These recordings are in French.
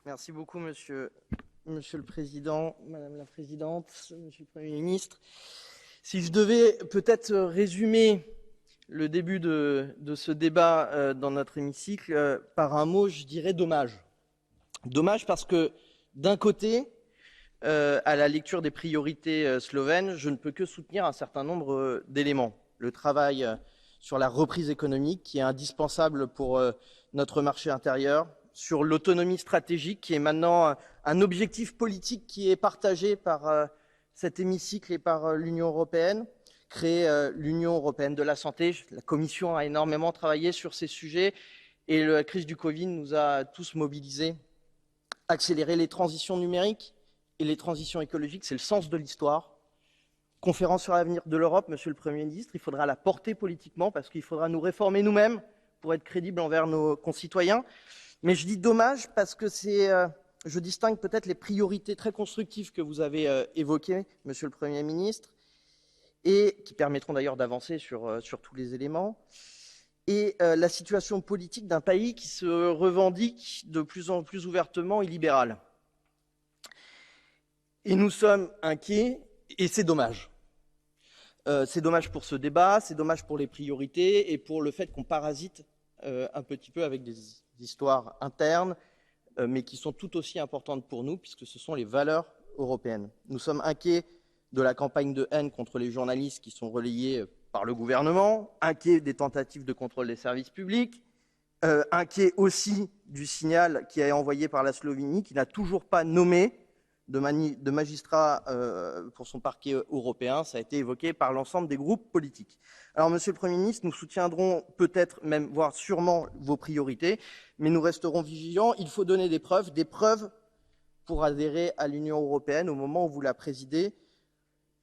Merci beaucoup, monsieur le Président, Madame la Présidente, Monsieur le Premier ministre. Si je devais peut-être résumer le début de ce débat dans notre hémicycle par un mot, je dirais dommage. Dommage parce que, d'un côté, à la lecture des priorités slovènes, je ne peux que soutenir un certain nombre d'éléments. Le travail sur la reprise économique, qui est indispensable pour notre marché intérieur, sur l'autonomie stratégique, qui est maintenant un objectif politique qui est partagé par cet hémicycle et par l'Union européenne, créer l'Union européenne de la santé. La Commission a énormément travaillé sur ces sujets et la crise du Covid nous a tous mobilisés. Accélérer les transitions numériques et les transitions écologiques, c'est le sens de l'histoire. Conférence sur l'avenir de l'Europe, Monsieur le Premier ministre, il faudra la porter politiquement parce qu'il faudra nous réformer nous-mêmes pour être crédibles envers nos concitoyens. Mais je dis dommage parce que je distingue peut-être les priorités très constructives que vous avez évoquées, Monsieur le Premier ministre, et qui permettront d'ailleurs d'avancer sur tous les éléments, et la situation politique d'un pays qui se revendique de plus en plus ouvertement illibéral. Et nous sommes inquiets, et c'est dommage. C'est dommage pour ce débat, c'est dommage pour les priorités et pour le fait qu'on parasite un petit peu avec des histoires internes, mais qui sont tout aussi importantes pour nous, puisque ce sont les valeurs européennes. Nous sommes inquiets de la campagne de haine contre les journalistes qui sont relayés par le gouvernement, inquiets des tentatives de contrôle des services publics, inquiets aussi du signal qui est envoyé par la Slovénie, qui n'a toujours pas nommé de magistrats pour son parquet européen. Ça a été évoqué par l'ensemble des groupes politiques. Alors, Monsieur le Premier ministre, nous soutiendrons peut-être même, voire sûrement, vos priorités, mais nous resterons vigilants. Il faut donner des preuves pour adhérer à l'Union européenne au moment où vous la présidez.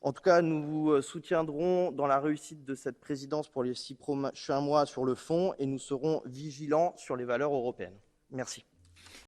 En tout cas, nous vous soutiendrons dans la réussite de cette présidence pour les 6 prochains mois sur le fond, et nous serons vigilants sur les valeurs européennes. Merci.